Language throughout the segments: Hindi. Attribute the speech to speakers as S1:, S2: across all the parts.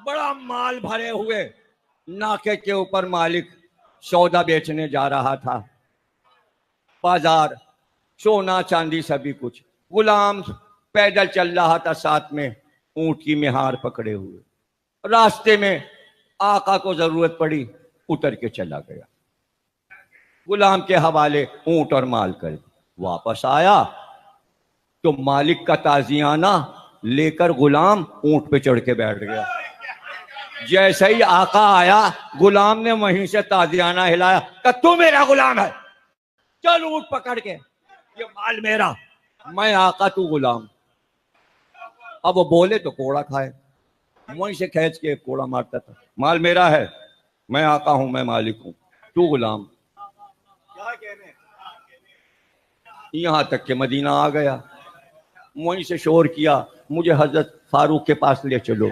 S1: बड़ा माल भरे हुए नाके के ऊपर मालिक सौदा बेचने जा रहा था। बाजार, सोना चांदी सभी कुछ। गुलाम पैदल चल रहा था, साथ में ऊंट की मेहार पकड़े हुए। रास्ते में आका को जरूरत पड़ी, उतर के चला गया। गुलाम के हवाले ऊंट और माल कर वापस आया तो मालिक का ताजियाना लेकर गुलाम ऊंट पे चढ़ के बैठ गया। जैसे ही आका आया, गुलाम ने वहीं से ताजियाना हिलाया कि तू मेरा गुलाम है, चल ऊंट पकड़ के, ये माल मेरा, मैं आका तू गुलाम। अब वो बोले तो कोड़ा खाए, वहीं से खींच के कोड़ा मारता था। माल मेरा है, मैं आका हूं, मैं मालिक हूं, तू गुलाम। यहां तक के मदीना आ गया, वहीं से शोर किया, मुझे हजरत फारूक के पास ले चलो,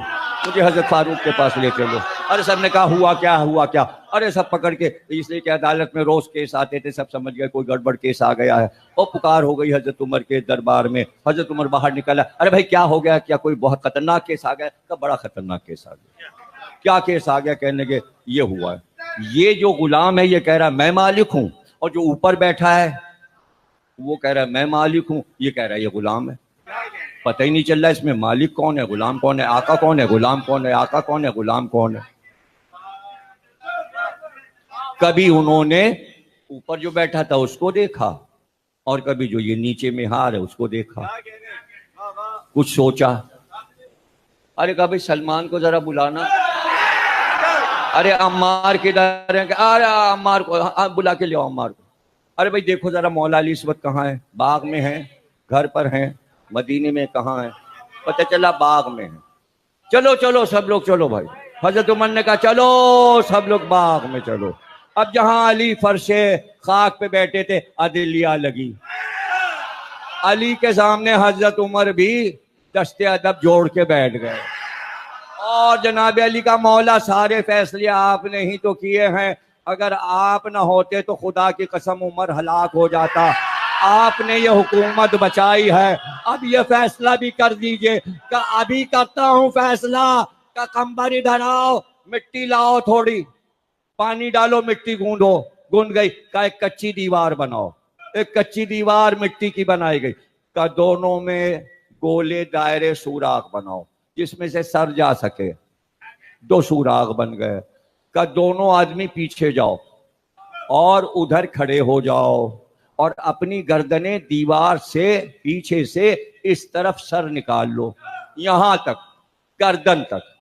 S1: मुझे हजरत फारूक के पास ले चलो। अरे सब ने कहा हुआ क्या, हुआ क्या? अरे सब पकड़ के, इसलिए कि अदालत में रोज केस आते थे, सब समझ गए कोई गड़बड़ केस आ गया है। और पुकार हो गई हजरत उमर के दरबार में। हजरत उमर बाहर निकला, अरे भाई क्या हो गया, क्या कोई बहुत खतरनाक केस आ गया? का बड़ा खतरनाक केस आ गया। क्या केस आ गया? कहने लगे ये हुआ है, ये जो गुलाम है ये कह रहा है मैं मालिक हूं, और जो ऊपर बैठा है वो कह रहा है मैं मालिक हूं, ये कह रहा है ये गुलाम है। पता ही नहीं चल रहा इसमें मालिक कौन है, गुलाम कौन है, आका कौन है, गुलाम कौन है, आका कौन है, गुलाम कौन है। कभी उन्होंने ऊपर जो बैठा था उसको देखा, और कभी जो ये नीचे में हार है उसको देखा। कुछ सोचा, अरे कभी सलमान को जरा बुलाना, अरे अम्मार किधर है, अरे अम्मार को बुला के ले आओ अम्मार को। अरे भाई देखो जरा मौला अली इस वक्त कहाँ है? बाग में है, घर पर है, मदीने में कहाँ है? पता चला बाग में है। चलो चलो सब लोग चलो भाई। हजरत उमर ने कहा चलो सब लोग बाग में चलो। अब जहां अली फर्शे खाक पे बैठे थे, अदलिया लगी। अली के सामने हजरत उमर भी दस्ते अदब जोड़ के बैठ गए, और जनाब अली का मौला सारे फैसले आपने ही तो किए हैं, अगर आप ना होते तो खुदा की कसम उमर हलाक हो जाता, आपने ये हुकूमत बचाई है, अब ये फैसला भी कर दीजिए। का अभी करता हूं फैसला, का कंबर इधर आओ, मिट्टी लाओ, थोड़ी पानी डालो, मिट्टी गूंदो, गूंद गई। का एक कच्ची दीवार बनाओ, एक कच्ची दीवार मिट्टी की बनाई गई। का दोनों में गोले दायरे सुराख बनाओ जिसमें से सर जा सके, 2 सुराख बन गए। का दोनों आदमी पीछे जाओ और उधर खड़े हो जाओ, और अपनी गर्दनें दीवार से पीछे से इस तरफ सर निकाल लो, यहां तक गर्दन तक,